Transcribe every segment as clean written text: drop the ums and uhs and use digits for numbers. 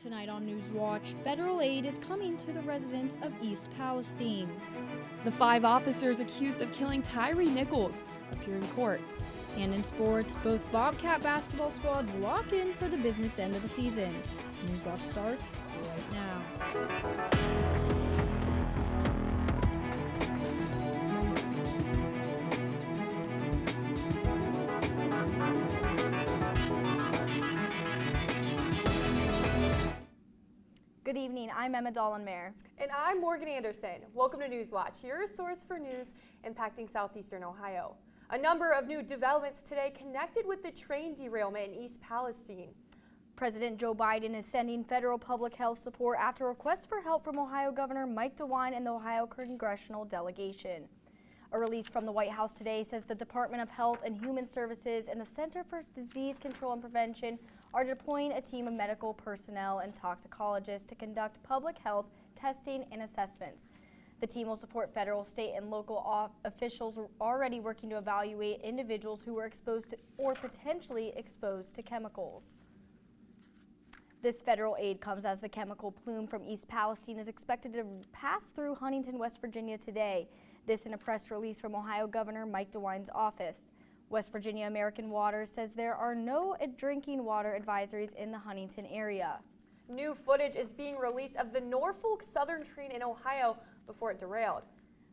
Tonight on Newswatch, federal aid is coming to the residents of East Palestine. The 5 officers accused of killing Tyree Nichols appear in court. And in sports, both Bobcat basketball squads lock in for the business end of the season. Newswatch starts right now. Good evening, I'm Emma Dollenmare. And I'm Morgan Anderson. Welcome to Newswatch, your source for news impacting southeastern Ohio. A number of new developments today connected with the train derailment in East Palestine. President Joe Biden is sending federal public health support after requests for help from Ohio Governor Mike DeWine and the Ohio congressional delegation. A release from the White House today says the Department of Health and Human Services and the Center for Disease Control and Prevention are deploying a team of medical personnel and toxicologists to conduct public health testing and assessments. The team will support federal, state, and local officials already working to evaluate individuals who were exposed to or potentially exposed to chemicals. This federal aid comes as the chemical plume from East Palestine is expected to pass through Huntington, West Virginia today. This in a press release from Ohio Governor Mike DeWine's office. West Virginia American Water says there are no drinking water advisories in the Huntington area. New footage is being released of the Norfolk Southern train in Ohio before it derailed.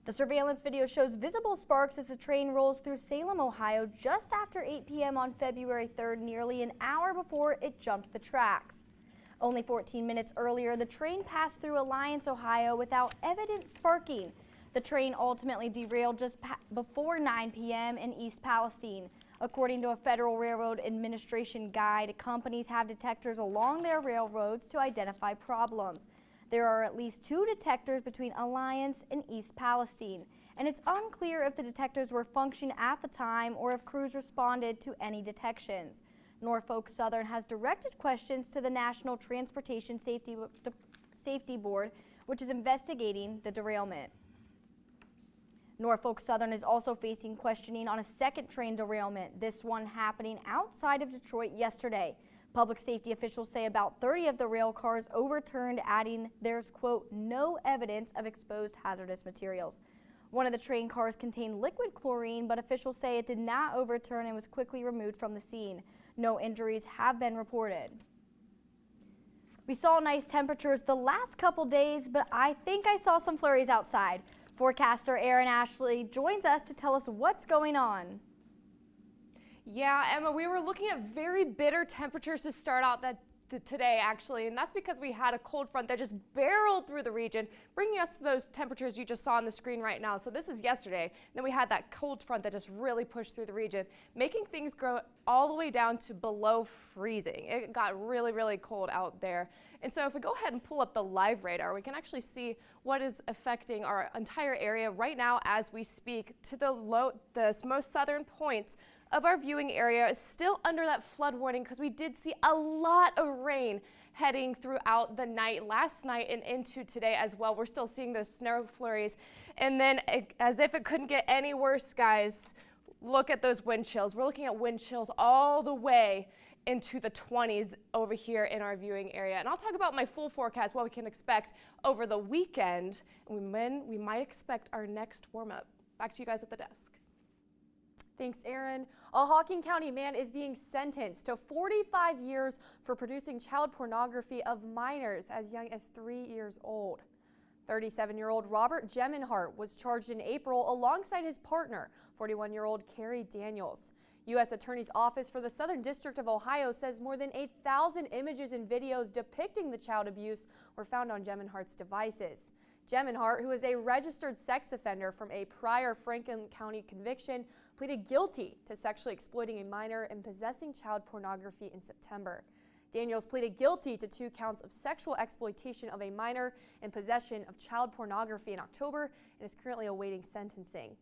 The surveillance video shows visible sparks as the train rolls through Salem, Ohio just after 8 p.m. on February 3rd, nearly an hour before it jumped the tracks. Only 14 minutes earlier, the train passed through Alliance, Ohio without evident sparking. The train ultimately derailed just before 9 p.m. in East Palestine. According to a Federal Railroad Administration guide, companies have detectors along their railroads to identify problems. There are at least 2 detectors between Alliance and East Palestine, and it's unclear if the detectors were functioning at the time or if crews responded to any detections. Norfolk Southern has directed questions to the National Transportation Safety Board, which is investigating the derailment. Norfolk Southern is also facing questioning on a second train derailment, this one happening outside of Detroit yesterday. Public safety officials say about 30 of the rail cars overturned, adding there's, quote, no evidence of exposed hazardous materials. One of the train cars contained liquid chlorine, but officials say it did not overturn and was quickly removed from the scene. No injuries have been reported. We saw nice temperatures the last couple days, but I think I saw some flurries outside. Forecaster Erin Ashley joins us to tell us what's going on. Yeah, Emma, we were looking at very bitter temperatures to start out today, actually, and that's because we had a cold front that just barreled through the region, bringing us those temperatures you just saw on the screen right now. So this is yesterday. Then we had that cold front that just really pushed through the region, making things go all the way down to below freezing. It got really, really cold out there. And so if we go ahead and pull up the live radar, we can actually see what is affecting our entire area right now as we speak. To the most southern points of our viewing area is still under that flood warning because we did see a lot of rain heading throughout the night last night and into today as well. We're still seeing those snow flurries. And then as if it couldn't get any worse, guys, look at those wind chills. We're looking at wind chills all the way into the 20s over here in our viewing area. And I'll talk about my full forecast, what we can expect over the weekend, and when we might expect our next warm-up. Back to you guys at the desk. Thanks, Erin. A Hawking County man is being sentenced to 45 years for producing child pornography of minors as young as 3 years old. 37-year-old Robert Gemenhart was charged in April alongside his partner, 41-year-old Carrie Daniels. U.S. Attorney's Office for the Southern District of Ohio says more than 1,000 images and videos depicting the child abuse were found on Gemenhart's devices. Gemenhart, who is a registered sex offender from a prior Franklin County conviction, pleaded guilty to sexually exploiting a minor and possessing child pornography in September. Daniels pleaded guilty to 2 counts of sexual exploitation of a minor and possession of child pornography in October and is currently awaiting sentencing.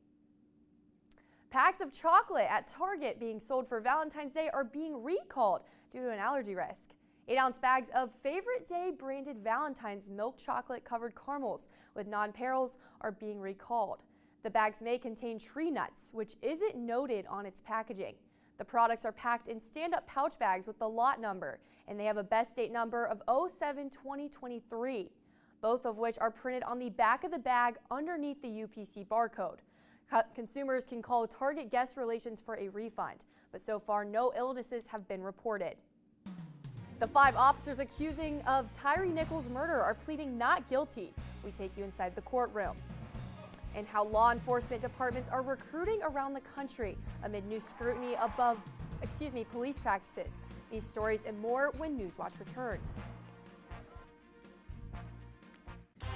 Packs of chocolate at Target being sold for Valentine's Day are being recalled due to an allergy risk. 8-ounce bags of Favorite Day branded Valentine's milk chocolate covered caramels with non-perils are being recalled. The bags may contain tree nuts, which isn't noted on its packaging. The products are packed in stand-up pouch bags with the lot number, and they have a best date number of 07-2023, both of which are printed on the back of the bag underneath the UPC barcode. Consumers can call Target Guest Relations for a refund, but so far no illnesses have been reported. The 5 officers accusing of Tyre Nichols' murder are pleading not guilty. We take you inside the courtroom. And how law enforcement departments are recruiting around the country amid new scrutiny above, police practices. These stories and more when Newswatch returns.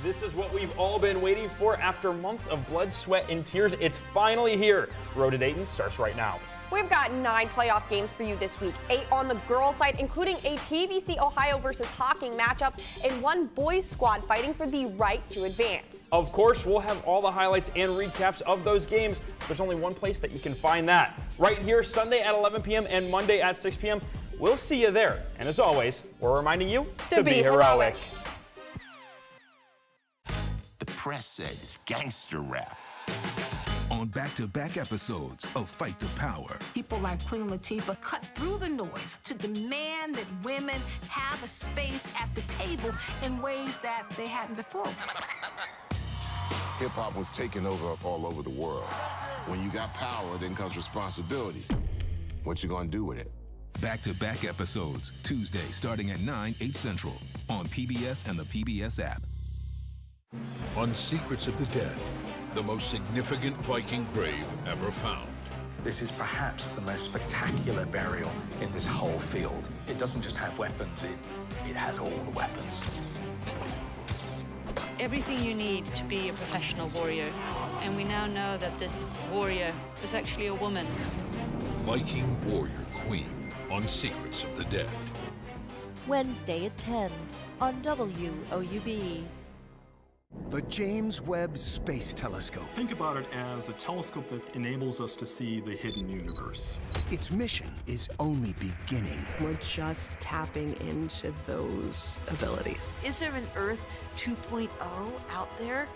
This is what we've all been waiting for after months of blood, sweat, and tears. It's finally here. Road to Dayton starts right now. We've got 9 playoff games for you this week, 8 on the girls' side, including a TVC Ohio versus Hocking matchup and 1 boys squad fighting for the right to advance. Of course, we'll have all the highlights and recaps of those games. There's only one place that you can find that. Right here, Sunday at 11 p.m. and Monday at 6 p.m. We'll see you there. And as always, we're reminding you to be heroic. The press said it's gangster rap. On back-to-back episodes of Fight the Power. People like Queen Latifah cut through the noise to demand that women have a space at the table in ways that they hadn't before. Hip-hop was taken over all over the world. When you got power, then comes responsibility. What you gonna do with it? Back-to-back episodes, Tuesday starting at 9, 8 Central on PBS and the PBS app. On Secrets of the Dead, the most significant Viking grave ever found. This is perhaps the most spectacular burial in this whole field. It doesn't just have weapons, it has all the weapons. Everything you need to be a professional warrior, and we now know that this warrior is actually a woman. Viking Warrior Queen on Secrets of the Dead. Wednesday at 10 on WOUB. The James Webb Space Telescope. Think about it as a telescope that enables us to see the hidden universe. Its mission is only beginning. We're just tapping into those abilities. Is there an Earth 2.0 out there?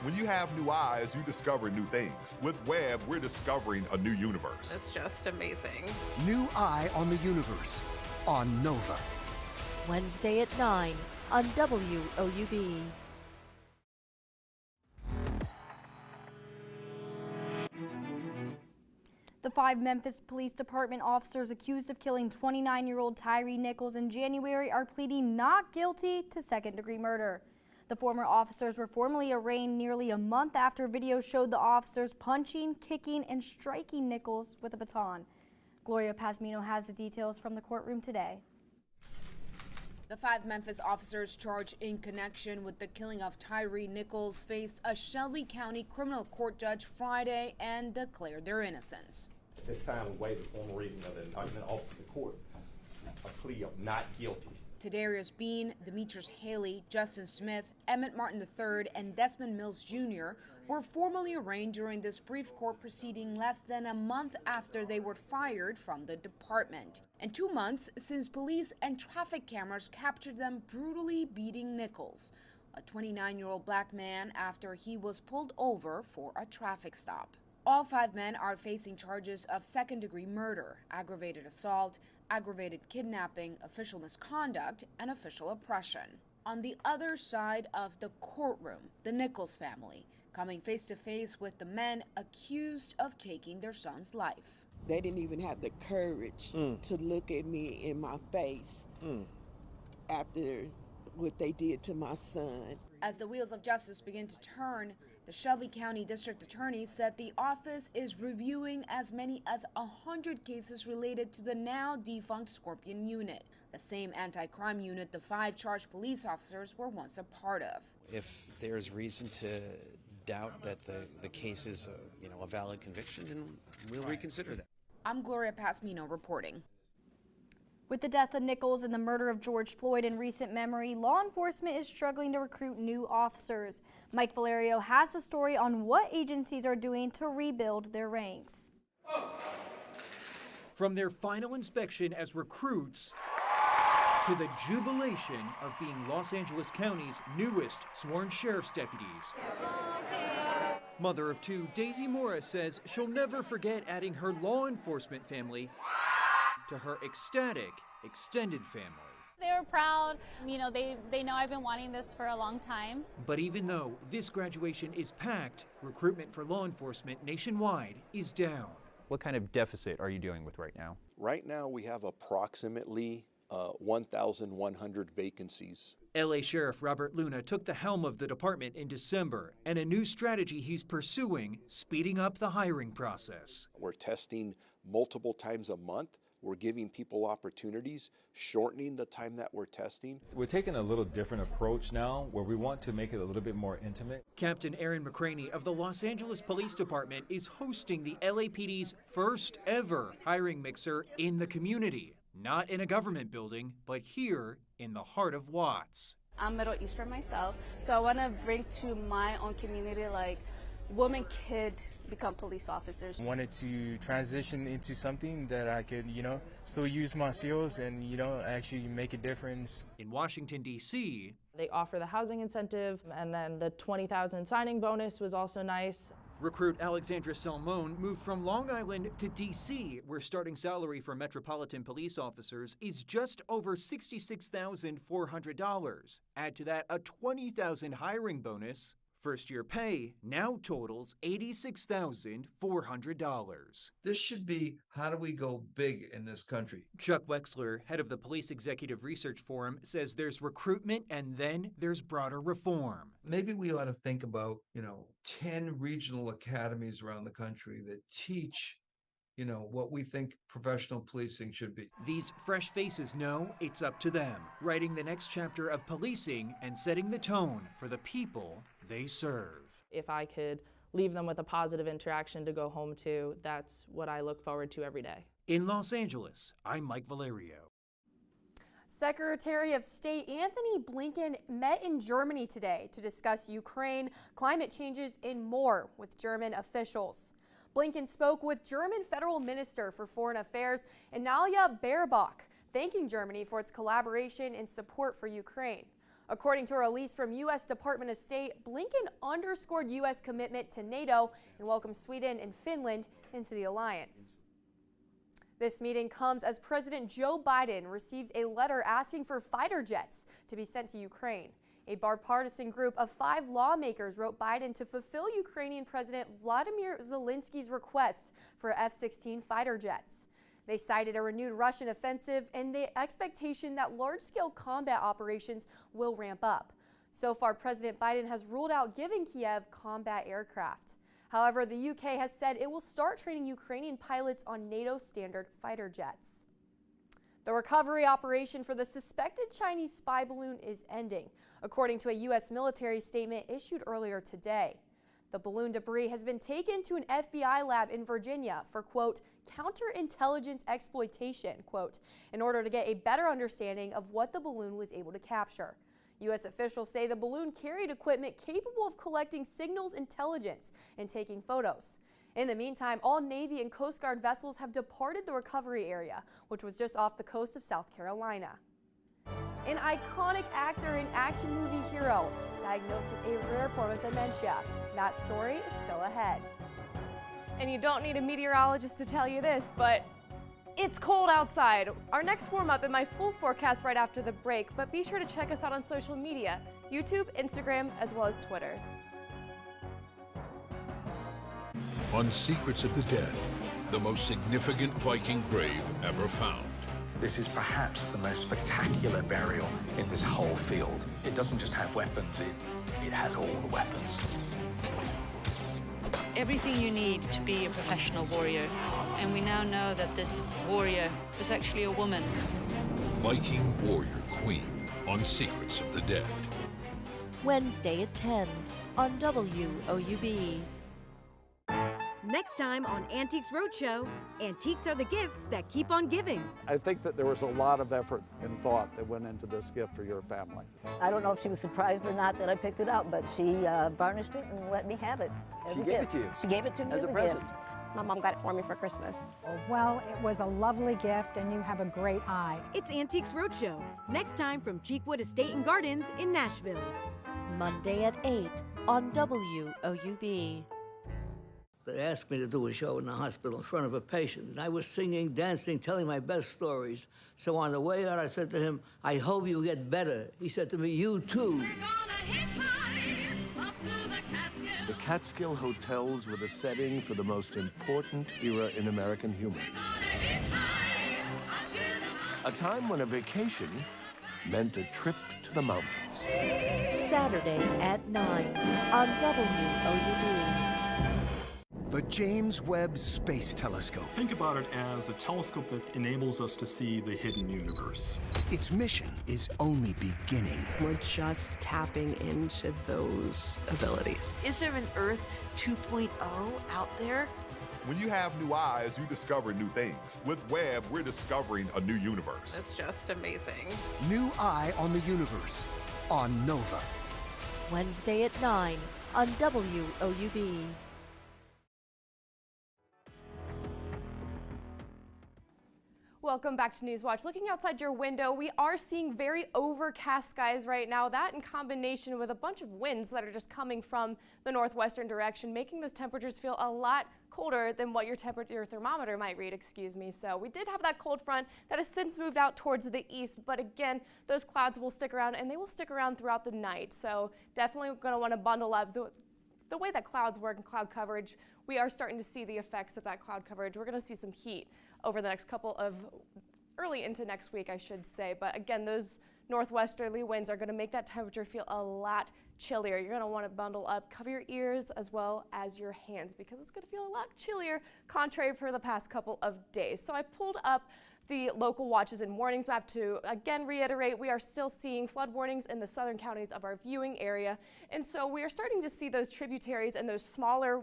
When you have new eyes, you discover new things. With Webb, we're discovering a new universe. It's just amazing. New eye on the universe on Nova. Wednesday at 9 on WOUB. The 5 Memphis Police Department officers accused of killing 29-year-old Tyre Nichols in January are pleading not guilty to second-degree murder. The former officers were formally arraigned nearly a month after video showed the officers punching, kicking, and striking Nichols with a baton. Gloria Pasmino has the details from the courtroom today. The 5 Memphis officers charged in connection with the killing of Tyre Nichols faced a Shelby County criminal court judge Friday and declared their innocence. At this time, we waive the formal reading of the indictment off to the court. A plea of not guilty. Tadarius Bean, Demetrius Haley, Justin Smith, Emmett Martin III, and Desmond Mills Jr. were formally arraigned during this brief court proceeding less than a month after they were fired from the department. And 2 months since police and traffic cameras captured them brutally beating Nichols, a 29-year-old black man, after he was pulled over for a traffic stop. All 5 men are facing charges of second-degree murder, aggravated assault, aggravated kidnapping, official misconduct, and official oppression. On the other side of the courtroom, the Nichols family, coming face-to-face with the men accused of taking their son's life. They didn't even have the courage to look at me in my face after what they did to my son. As the wheels of justice begin to turn, the Shelby County District Attorney said the office is reviewing as many as 100 cases related to the now defunct Scorpion unit, the same anti-crime unit the 5 charged police officers were once a part of. If there's reason to doubt that the case is a valid conviction, then we'll reconsider that. I'm Gloria Pasmino reporting. With the death of Nichols and the murder of George Floyd in recent memory, law enforcement is struggling to recruit new officers. Mike Valerio has the story on what agencies are doing to rebuild their ranks. From their final inspection as recruits to the jubilation of being Los Angeles County's newest sworn sheriff's deputies. Mother of two, Daisy Morris says she'll never forget adding her law enforcement family to her ecstatic extended family. They were proud. You know, they know I've been wanting this for a long time. But even though this graduation is packed, recruitment for law enforcement nationwide is down. What kind of deficit are you dealing with right now? Right now, we have approximately 1,100 vacancies. LA Sheriff Robert Luna took the helm of the department in December, and a new strategy he's pursuing, speeding up the hiring process. We're testing multiple times a month. We're giving people opportunities, shortening the time that we're testing. We're taking a little different approach now where we want to make it a little bit more intimate. Captain Aaron McCraney of the Los Angeles Police Department is hosting the LAPD's first ever hiring mixer in the community. Not in a government building, but here in the heart of Watts. I'm Middle Eastern myself, so I want to bring to my own community like women could become police officers. I wanted to transition into something that I could, still use my skills and, actually make a difference. In Washington, D.C., they offer the housing incentive, and then the $20,000 signing bonus was also nice. Recruit Alexandra Salmon moved from Long Island to D.C., where starting salary for Metropolitan Police officers is just over $66,400. Add to that a $20,000 hiring bonus. First-year pay now totals $86,400. This should be, how do we go big in this country? Chuck Wexler, head of the Police Executive Research Forum, says there's recruitment and then there's broader reform. Maybe we ought to think about, 10 regional academies around the country that teach what we think professional policing should be. These fresh faces know it's up to them, writing the next chapter of policing and setting the tone for the people they serve. If I could leave them with a positive interaction to go home to, that's what I look forward to every day. In Los Angeles, I'm Mike Valerio. Secretary of State Anthony Blinken met in Germany today to discuss Ukraine, climate changes, and more with German officials. Blinken spoke with German Federal Minister for Foreign Affairs, Annalena Baerbock, thanking Germany for its collaboration and support for Ukraine. According to a release from U.S. Department of State, Blinken underscored U.S. commitment to NATO and welcomed Sweden and Finland into the alliance. This meeting comes as President Joe Biden receives a letter asking for fighter jets to be sent to Ukraine. A bipartisan group of 5 lawmakers wrote Biden to fulfill Ukrainian President Vladimir Zelensky's request for F-16 fighter jets. They cited a renewed Russian offensive and the expectation that large-scale combat operations will ramp up. So far, President Biden has ruled out giving Kiev combat aircraft. However, the UK has said it will start training Ukrainian pilots on NATO standard fighter jets. The recovery operation for the suspected Chinese spy balloon is ending, according to a U.S. military statement issued earlier today. The balloon debris has been taken to an FBI lab in Virginia for, quote, counterintelligence exploitation, quote, in order to get a better understanding of what the balloon was able to capture. U.S. officials say the balloon carried equipment capable of collecting signals intelligence and taking photos. In the meantime, all Navy and Coast Guard vessels have departed the recovery area, which was just off the coast of South Carolina. An iconic actor and action movie hero diagnosed with a rare form of dementia. That story is still ahead. And you don't need a meteorologist to tell you this, but it's cold outside. Our next warm-up and my full forecast right after the break, but be sure to check us out on social media, YouTube, Instagram, as well as Twitter. On Secrets of the Dead, the most significant Viking grave ever found. This is perhaps the most spectacular burial in this whole field. It doesn't just have weapons, it has all the weapons. Everything you need to be a professional warrior. And we now know that this warrior is actually a woman. Viking Warrior Queen on Secrets of the Dead. Wednesday at 10 on WOUB. Next time on Antiques Roadshow, antiques are the gifts that keep on giving. I think that there was a lot of effort and thought that went into this gift for your family. I don't know if she was surprised or not that I picked it up, but she varnished it and let me have it as a gift. She gave it to you? She gave it to me as a present. Gift. My mom got it for me for Christmas. Well, it was a lovely gift, and you have a great eye. It's Antiques Roadshow, next time from Cheekwood Estate and Gardens in Nashville. Monday at 8 on WOUB. They asked me to do a show in the hospital in front of a patient, and I was singing, dancing, telling my best stories. So on the way out, I said to him, I hope you get better. He said to me, you too. The Catskill Hotels were the setting for the most important era in American humor. A time when a vacation meant a trip to the mountains. Saturday at 9 on WOUB. The James Webb Space Telescope. Think about it as a telescope that enables us to see the hidden universe. Its mission is only beginning. We're just tapping into those abilities. Is there an Earth 2.0 out there? When you have new eyes, you discover new things. With Webb, we're discovering a new universe. That's just amazing. New Eye on the Universe on Nova. Wednesday at 9 on WOUB. Welcome back to Newswatch. Looking outside your window, we are seeing very overcast skies right now. That in combination with a bunch of winds that are just coming from the northwestern direction, making those temperatures feel a lot colder than what your thermometer might read, So we did have that cold front that has since moved out towards the east, but again, those clouds will stick around and they will stick around throughout the night. So definitely going to want to bundle up. The way that clouds work and cloud coverage, we are starting to see the effects of that cloud coverage. We're going to see some heat over the next couple of, early into next week, I should say. But again, those northwesterly winds are going to make that temperature feel a lot chillier. You're going to want to bundle up, cover your ears as well as your hands because it's going to feel a lot chillier, contrary for the past couple of days. So I pulled up the local watches and warnings map to again reiterate we are still seeing flood warnings in the southern counties of our viewing area. And so we are starting to see those tributaries and those smaller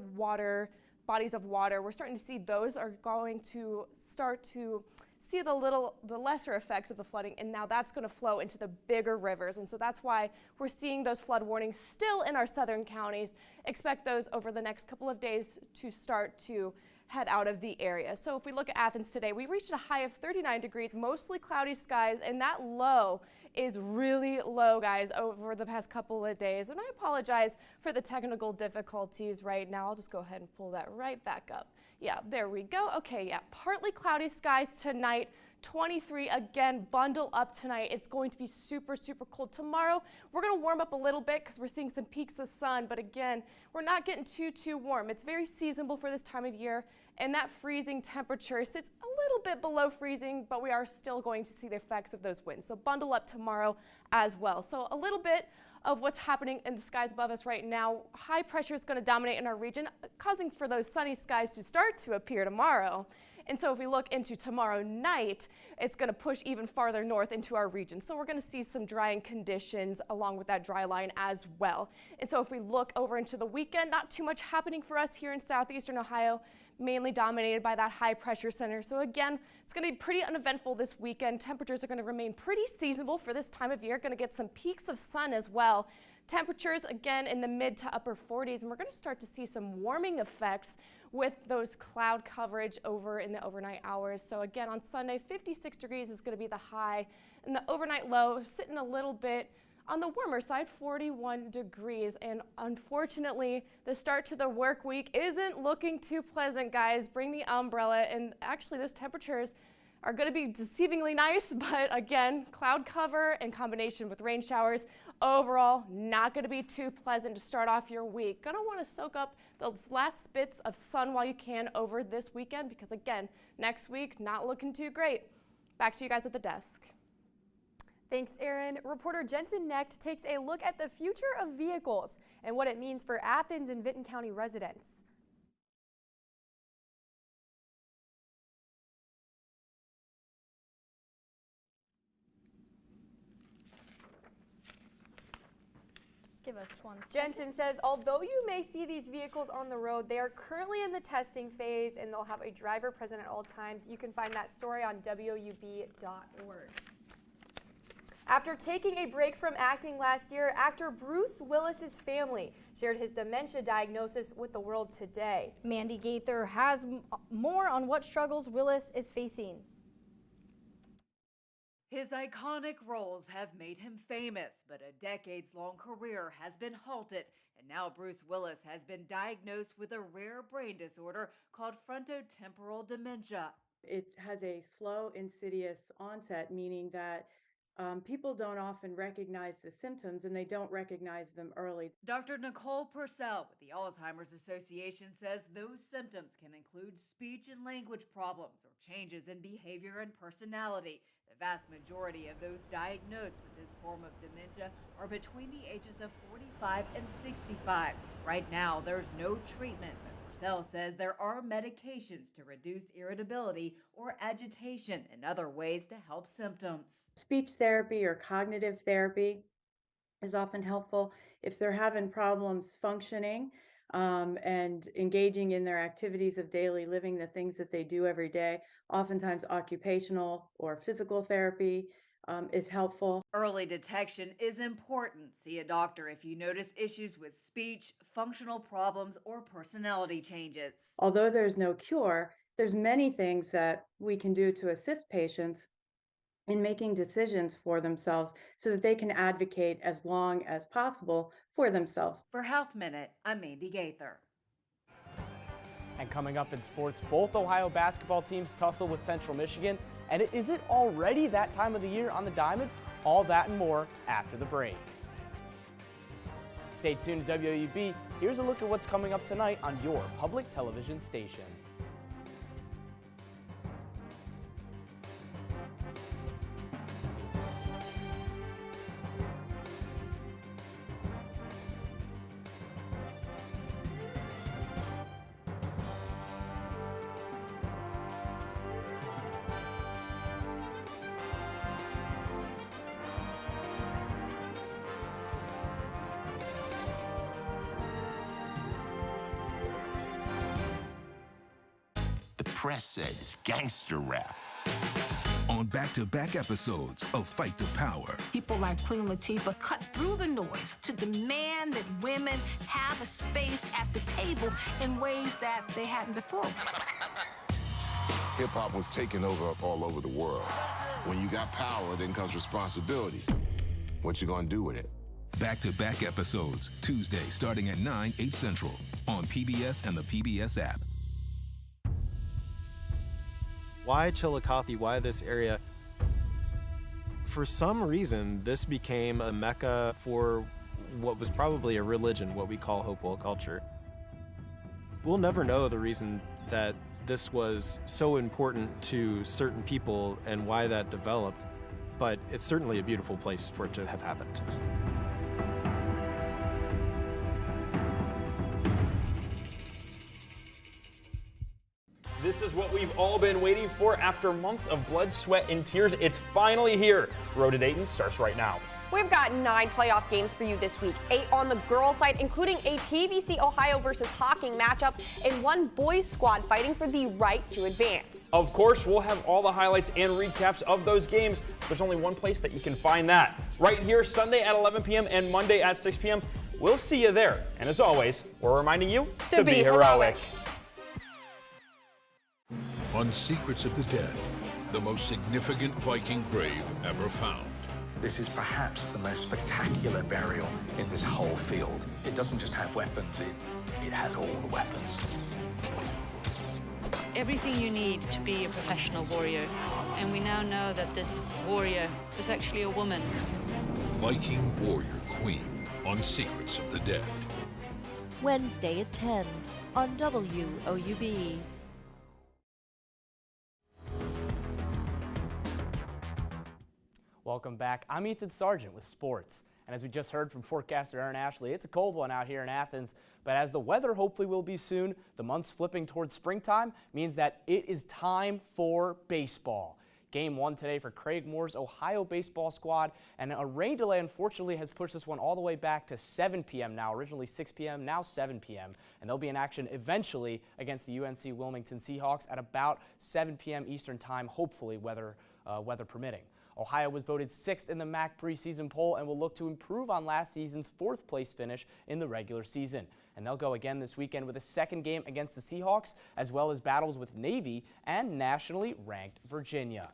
bodies of water. We're starting to see those are going to start to see the lesser effects of the flooding, and now that's going to flow into the bigger rivers. And so that's why we're seeing those flood warnings still in our southern counties. Expect those over the next couple of days to start to head out of the area. So if we look at Athens today, we reached a high of 39 degrees, mostly cloudy skies, and that low is really low, guys, over the past couple of days. And I apologize for the technical difficulties right now. I'll just go ahead and pull that right back up. Yeah, there we go. Okay, yeah, partly cloudy skies tonight. 23, again, bundle up tonight. It's going to be super, super cold. Tomorrow, we're going to warm up a little bit because we're seeing some peaks of sun, but again, we're not getting too warm. It's very seasonable for this time of year, and that freezing temperature sits a little bit below freezing, but we are still going to see the effects of those winds. So bundle up tomorrow as well. So a little bit of what's happening in the skies above us right now. High pressure is going to dominate in our region, causing for those sunny skies to start to appear tomorrow. And so if we look into tomorrow night, it's going to push even farther north into our region. So we're going to see some drying conditions along with that dry line as well. And so if we look over into the weekend, not too much happening for us here in southeastern Ohio, mainly dominated by that high pressure center. So again, it's going to be pretty uneventful this weekend. Temperatures are going to remain pretty seasonable for this time of year. Going to get some peaks of sun as well. Temperatures again in the mid to upper 40s, and we're going to start to see some warming effects with those cloud coverage over in the overnight hours. So again, on Sunday, 56 degrees is going to be the high, and the overnight low sitting a little bit on the warmer side, 41 degrees. And unfortunately, the start to the work week isn't looking too pleasant, guys. Bring the umbrella, and actually those temperatures are going to be deceivingly nice, but again, cloud cover in combination with rain showers, overall not going to be too pleasant to start off your week. Going to want to soak up those last bits of sun while you can over this weekend because again, next week not looking too great. Back to you guys at the desk. Thanks, Erin. Reporter Jensen Necht takes a look at the future of vehicles and what it means for Athens and Vinton County residents. Give us one second. Jensen says, although you may see these vehicles on the road, they are currently in the testing phase and they'll have a driver present at all times. You can find that story on WOUB.org. After taking a break from acting last year, actor Bruce Willis's family shared his dementia diagnosis with the world today. Mandy Gaither has more on what struggles Willis is facing. His iconic roles have made him famous, but a decades-long career has been halted, and now Bruce Willis has been diagnosed with a rare brain disorder called frontotemporal dementia. It has a slow, insidious onset, meaning that people don't often recognize the symptoms and they don't recognize them early. Dr. Nicole Purcell with the Alzheimer's Association says those symptoms can include speech and language problems or changes in behavior and personality. The vast majority of those diagnosed with this form of dementia are between the ages of 45 and 65. Right now, there's no treatment, but Purcell says there are medications to reduce irritability or agitation and other ways to help symptoms. Speech therapy or cognitive therapy is often helpful if they're having problems functioning and engaging in their activities of daily living, the things that they do every day. Oftentimes occupational or physical therapy is helpful. Early detection is important. See a doctor if you notice issues with speech, functional problems, or personality changes. Although there's no cure, there's many things that we can do to assist patients in making decisions for themselves so that they can advocate as long as possible for themselves. For Health Minute, I'm Mandy Gaither. And coming up in sports, both Ohio basketball teams tussle with Central Michigan. And is it already that time of the year on the Diamond? All that and more after the break. Stay tuned to WOUB. Here's a look at what's coming up tonight on your public television station. Press said it's gangster rap. On back-to-back episodes of Fight the Power. People like Queen Latifah cut through the noise to demand that women have a space at the table in ways that they hadn't before. Hip-hop was taking over all over the world. When you got power, then comes responsibility. What you gonna do with it? Back-to-back episodes, Tuesday starting at 9, 8 Central on PBS and the PBS app. Why Chillicothe? Why this area? For some reason, this became a mecca for what was probably a religion, what we call Hopewell culture. We'll never know the reason that this was so important to certain people and why that developed, but it's certainly a beautiful place for it to have happened. This is what we've all been waiting for after months of blood, sweat, and tears. It's finally here. Road to Dayton starts right now. We've got 9 playoff games for you this week, 8 on the girls' side, including a TVC Ohio versus Hocking matchup, and 1 boys squad fighting for the right to advance. Of course, we'll have all the highlights and recaps of those games. There's only one place that you can find that. Right here, Sunday at 11 p.m. and Monday at 6 p.m. We'll see you there. And as always, we're reminding you to be heroic. On Secrets of the Dead, the most significant Viking grave ever found. This is perhaps the most spectacular burial in this whole field. It doesn't just have weapons, it has all the weapons. Everything you need to be a professional warrior. And we now know that this warrior is actually a woman. Viking Warrior Queen on Secrets of the Dead. Wednesday at 10 on WOUB. Welcome back. I'm Ethan Sargent with sports. And as we just heard from forecaster Aaron Ashley, it's a cold one out here in Athens. But as the weather hopefully will be soon, the months flipping towards springtime means that it is time for baseball. Game 1 today for Craig Moore's Ohio baseball squad. And a rain delay, unfortunately, has pushed this one all the way back to 7 p.m. now. Originally 6 p.m., now 7 p.m. And they'll be in action eventually against the UNC Wilmington Seahawks at about 7 p.m. Eastern time, hopefully weather permitting. Ohio was voted 6th in the MAC preseason poll and will look to improve on last season's 4th place finish in the regular season. And they'll go again this weekend with a second game against the Seahawks, as well as battles with Navy and nationally ranked Virginia.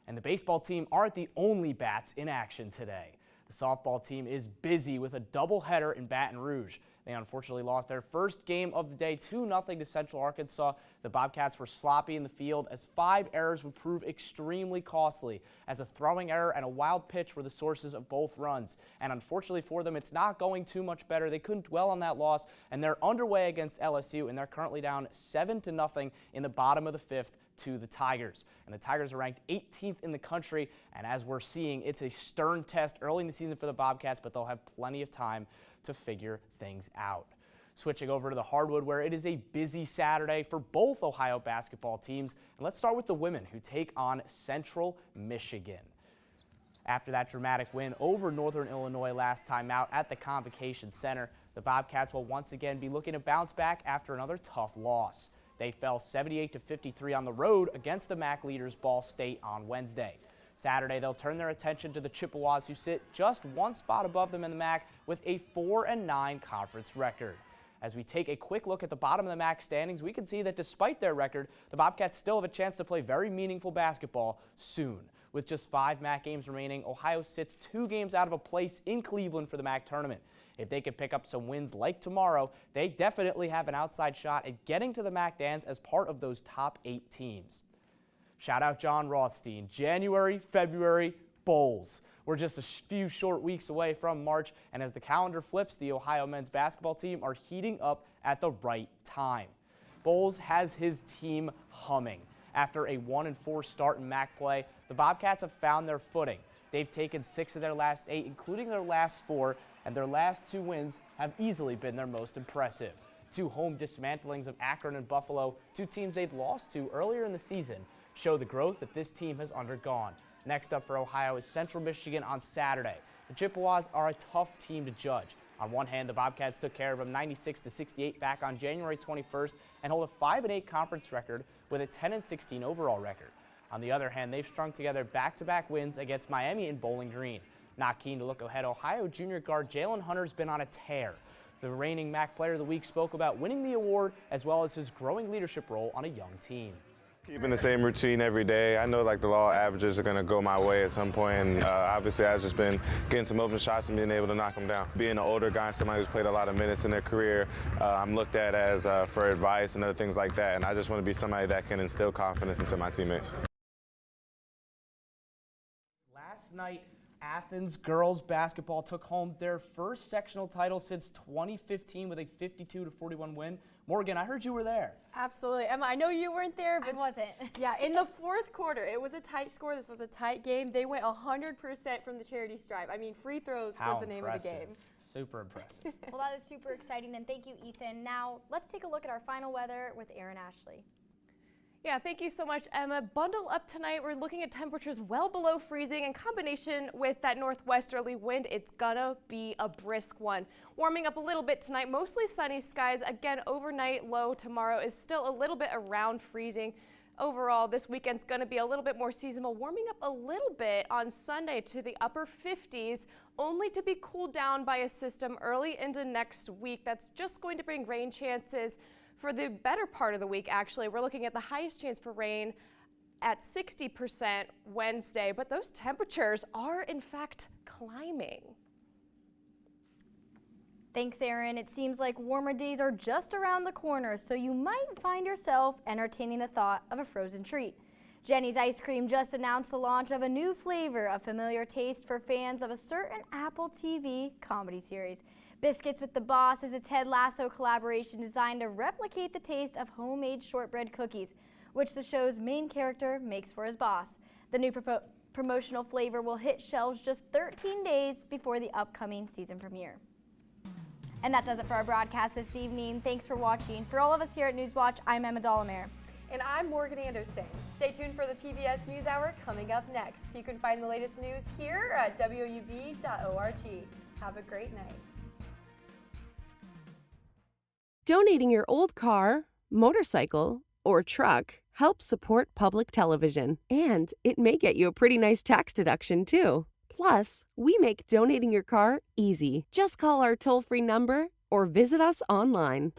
And the baseball team aren't the only bats in action today. The softball team is busy with a doubleheader in Baton Rouge. They unfortunately lost their first game of the day 2-0 to Central Arkansas. The Bobcats were sloppy in the field as 5 errors would prove extremely costly, as a throwing error and a wild pitch were the sources of both runs. And unfortunately for them, it's not going too much better. They couldn't dwell on that loss, and they're underway against LSU, and they're currently down 7-0 in the bottom of the 5th to the Tigers. And the Tigers are ranked 18th in the country, and as we're seeing, it's a stern test early in the season for the Bobcats, but they'll have plenty of time to figure things out. Switching over to the hardwood, where it is a busy Saturday for both Ohio basketball teams. And let's start with the women, who take on Central Michigan. After that dramatic win over Northern Illinois last time out at the Convocation Center, the Bobcats will once again be looking to bounce back after another tough loss. They fell 78-53 on the road against the MAC leaders Ball State on Wednesday. Saturday, they'll turn their attention to the Chippewas, who sit just one spot above them in the MAC with a 4-9 conference record. As we take a quick look at the bottom of the MAC standings, we can see that despite their record, the Bobcats still have a chance to play very meaningful basketball soon. With just 5 MAC games remaining, Ohio sits 2 games out of a place in Cleveland for the MAC tournament. If they can pick up some wins like tomorrow, they definitely have an outside shot at getting to the MAC dance as part of those top 8 teams. Shout out John Rothstein. January, February, bowls. We're just a few short weeks away from March, and as the calendar flips, the Ohio men's basketball team are heating up at the right time. Bowles has his team humming. After a 1-4 start in MAC play, the Bobcats have found their footing. They've taken 6 of their last 8, including their last 4, and their last 2 wins have easily been their most impressive. 2 home dismantlings of Akron and Buffalo, 2 teams they'd lost to earlier in the season, show the growth that this team has undergone. Next up for Ohio is Central Michigan on Saturday. The Chippewas are a tough team to judge. On one hand, the Bobcats took care of them 96-68 back on January 21st and hold a 5-8 conference record with a 10-16 overall record. On the other hand, they've strung together back-to-back wins against Miami and Bowling Green. Not keen to look ahead, Ohio junior guard Jalen Hunter's been on a tear. The reigning MAC Player of the Week spoke about winning the award as well as his growing leadership role on a young team. Keeping the same routine every day. I know like the law averages are going to go my way at some point, and obviously I've just been getting some open shots and being able to knock them down. Being an older guy, somebody who's played a lot of minutes in their career, I'm looked at as for advice and other things like that, and I just want to be somebody that can instill confidence into my teammates. Last night, Athens girls basketball took home their first sectional title since 2015 with a 52-41 win. Morgan, I heard you were there. Absolutely. Emma, I know you weren't there, but I wasn't. Yeah, in the 4th quarter, it was a tight score. This was a tight game. They went 100% from the charity stripe. I mean, free throws was the name of the game. Super impressive. Well, that is super exciting, and thank you, Ethan. Now, let's take a look at our final weather with Aaron Ashley. Yeah, thank you so much, Emma. Bundle up tonight. We're looking at temperatures well below freezing. In combination with that northwesterly wind, it's gonna be a brisk one. Warming up a little bit tonight, mostly sunny skies. Again, overnight low tomorrow is still a little bit around freezing. Overall, this weekend's gonna be a little bit more seasonal, warming up a little bit on Sunday to the upper 50s, only to be cooled down by a system early into next week. That's just going to bring rain chances for the better part of the week, actually. We're looking at the highest chance for rain at 60% Wednesday, but those temperatures are, in fact, climbing. Thanks, Aaron. It seems like warmer days are just around the corner, so you might find yourself entertaining the thought of a frozen treat. Jenny's Ice Cream just announced the launch of a new flavor, a familiar taste for fans of a certain Apple TV comedy series. Biscuits with the Boss is a Ted Lasso collaboration designed to replicate the taste of homemade shortbread cookies, which the show's main character makes for his boss. The new promotional flavor will hit shelves just 13 days before the upcoming season premiere. And that does it for our broadcast this evening. Thanks for watching. For all of us here at Newswatch, I'm Emma Dollamere. And I'm Morgan Anderson. Stay tuned for the PBS NewsHour coming up next. You can find the latest news here at WOUB.org. Have a great night. Donating your old car, motorcycle, or truck helps support public television. And it may get you a pretty nice tax deduction, too. Plus, we make donating your car easy. Just call our toll-free number or visit us online.